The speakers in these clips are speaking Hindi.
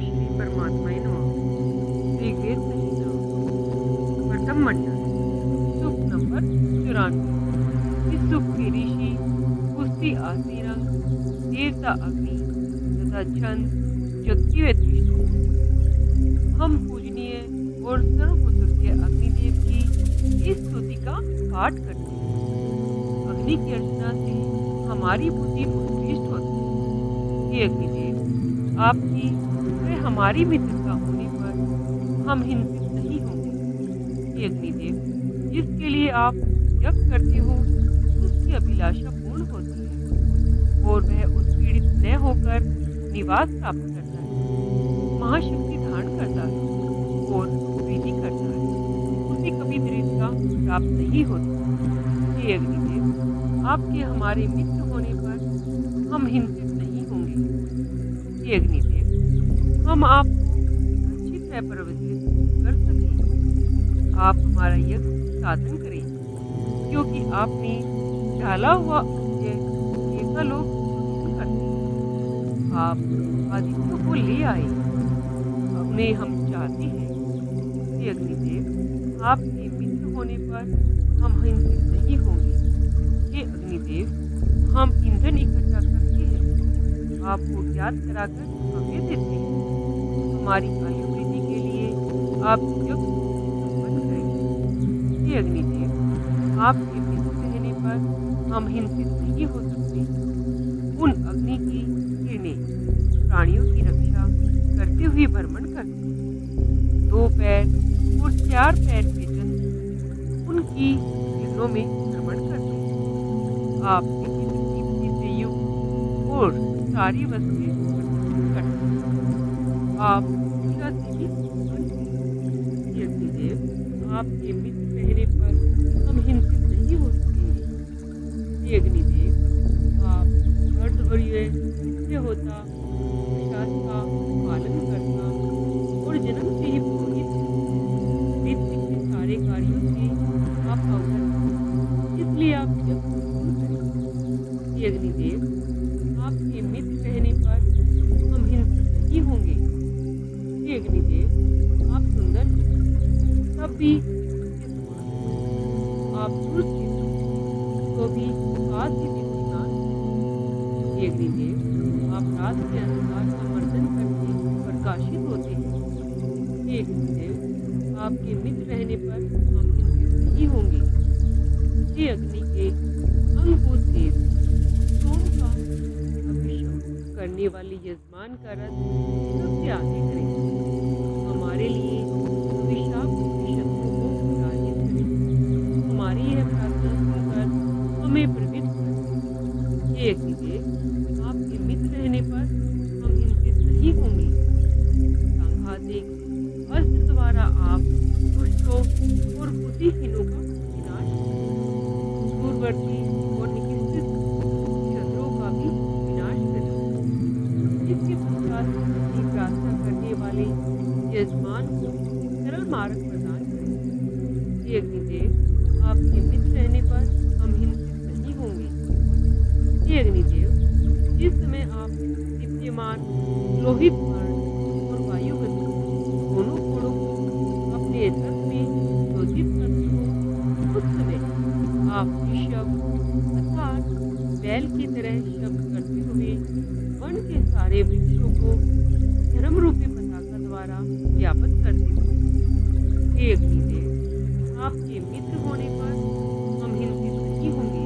श्री परमात्माय नमः। ऋग्वेद संहिता प्रथम मंडल सूक्त नंबर 94। इस सूक्त के ऋषि कुस्ती आसी रंग देवता अग्नि तथा छंद जगती विष्णु। हम पूजनीय और सर्वपुत्र अग्निदेव की इस स्तुति का पाठ करते हैं। अग्नि की अर्चना से हमारी बुद्धि उत्कृष्ट होती है। हे अग्निदेव, आपकी व हमारी मित्रता होने पर हम हिंसित नहीं होंगे। हे अग्निदेव, जिसके लिए आप यज्ञ करते हो उसकी अभिलाषा पूर्ण होती है और वह उत्पीड़ित न होकर निवास प्राप्त करता है, महाशक्ति धारण करता है और प्रीति करता है। उसे कभी दरिद्रता प्राप्त नहीं होती। हे अग्निदेव, आपके हमारे मित्र होने पर हम हिंसित नहीं होंगे। हे अग्निदेव, हम आपको अच्छी तरह प्रवचित कर सकें। आप हमारा यज्ञ साधन करें, क्योंकि आपने डाला हुआ ऐसा लोग करते हैं। आप आदित्य को ले आए, उन्हें हम चाहते हैं। हे अग्निदेव, आपके मित्र होने पर हम हिंसित नहीं होंगे। हे अग्निदेव, हम ईंधन इकट्ठा करते हैं, आपको ज्ञात कराकर हमें देते हैं। हमारी आयु वृद्धि के लिए आप यज्ञ संपन्न करें। हे अग्निदेव, आपके मित्र रहने पर हम हिंसित नहीं हो सकते। उन अग्नि की किरणें प्राणियों की रक्षा करते हुए भ्रमण करते हैं। 2 पैर और 4 पैर के जंतु उनकी किरणों में भ्रमण करते हैं। आप दीप्ति से युक्त और सारी वस्तुएं करते हैं। आप ऊर्जा से भी अग्निदेव, आपके मित्र रहने पर हम हिंसित नहीं हो सकेंगे। हे अग्निदेव, आप अर्धवर्य नित्य होता, शास्त्र का पालन करता और जन्म से ही पुरोहित नित्य के सारे कार्यों से आप अवगत, इसलिए आप जब करें। हे अग्निदेव, आपके मित्र रहने पर हम हिंसित नहीं होंगे। हे अग्निदेव, आप सुंदर हैं, तब भी आप पुरुष के तो भी आज भी दीप्तिमान। हे अग्निदेव, आप रात के अंधकार का मर्दन करके प्रकाशित होते हैं। हे अग्निदेव, आपके मित्र रहने पर हम हिंसित नहीं होंगे। हे अग्नि के अंगभूत देव, सोम का अभिषेक करने वाले यजमान का रथ सबसे आगे करें। हमारे लिए अभिशाप शत्रु को पराजित करें। हमारी यह प्रार्थना सुनकर हमें प्रवृत्त करें। हे अग्निदेव, आपके मित्र रहने पर हम हिंसित नहीं होंगे। सांघातिक अस्त्र द्वारा आप दुष्टों और बुद्धिहीनों का विनाश करें। दूरवर्ती और निकृष्ट शत्रुओं का भी विनाश करें। इसके पश्चात अपनी प्रार्थना करने वाले यजमान को सरल मार्ग प्रदान करें। हे अग्निदेव, आपके मित्र रहने पर हम हिंसित नहीं होंगे। हे अग्निदेव, जिस समय आप दीप्यमान लोहित वर्ण और वायुगति दोनों घोड़ों को अपने रथ में योजित करते हो, उस समय आप ऋषभ अर्थात बैल की तरह शब्द करते हुए वन के सारे वृक्षों को धर्म रूपी पताका द्वारा व्याप्त करते हो। हे अग्निदेव, आपके मित्र होने पर हम हिंसित नहीं होंगे।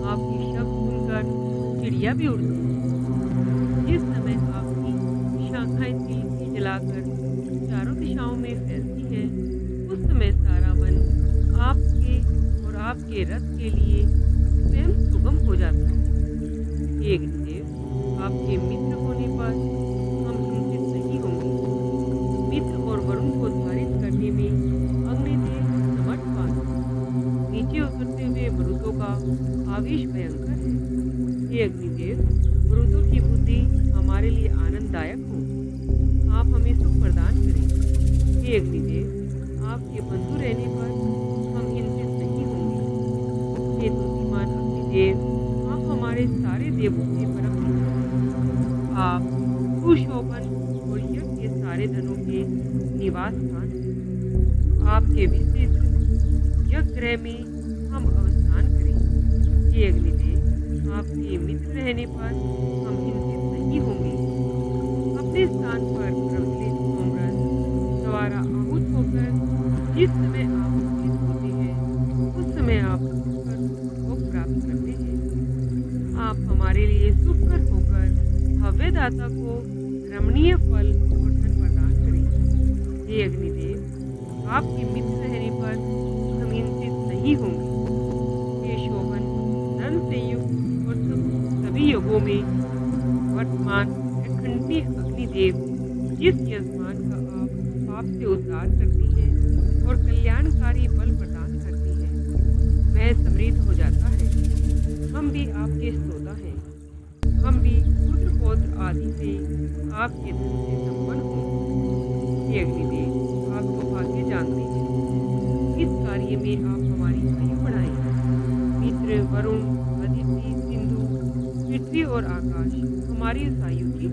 आपके शब्द सुनकर चिड़िया भी उड़ती है। जिस समय आपकी शाखाएं तिल की जलाकर चारों दिशाओं में फैलती है, उस समय सारा वन आपके और आपके रथ के लिए स्वयं सुगम हो जाता है। हे अग्निदेव, आपके मित्र होने पर हम हिंसित नहीं होंगे। मित्र और वरुण को धारित करने में अग्निदेव समर्थवान। नीचे उतरते हुए मरुतों का आवेश भयंकर है। हे अग्निदेव, मरुतों की बुद्धि हमारे लिए आनंददायक हो। आप हमें सुख प्रदान करें। हे अग्निदेव, आपके बंधु रहने पर हम हिंसित नहीं होंगे। हे तुलसीमान अग्निदेव, आप हमारे सारे देवों के परम पिता हैं। आप सुशोभन और यज्ञ के सारे धनों के निवास स्थान है। आपके विशिष्ट यज्ञ में हम अवस्थान करें। हे अग्निदेव, आपके मित्र रहने पर हम हिंसित नहीं होंगे। अपने स्थान पर प्रज्वलित सोमरस द्वारा आहूत होकर जिस समय आप उपस्थित होते हैं उस समय आप सुखकर को प्राप्त करते हैं। आप हमारे लिए सुखकर होकर भव्यदाता को रमणीय फल और धन प्रदान करें। हे अग्निदेव, आपके मित्र रहने पर हम हिंसित नहीं होंगे। हे शोभन धन से युक्त और सभी युगों में वर्तमान अखंडनीय अग्निदेव, जिस यजमान का आप पाप से उद्धार करती हैं और कल्याणकारी बल प्रदान करती हैं, वह समृद्ध हो जाता है। हम भी आपके श्रोता हैं। हम भी पुत्र पौत्र आदि से आपके धन से संपन्न हों। हे अग्निदेव, आप सौभाग्य जानते हैं। इस कार्य में आप हमारी आयु बढ़ाएं। मित्र, वरुण, अदिति, सिंधु, पृथ्वी और आकाश हमारी इस आयु की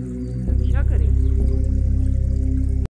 रक्षा करें।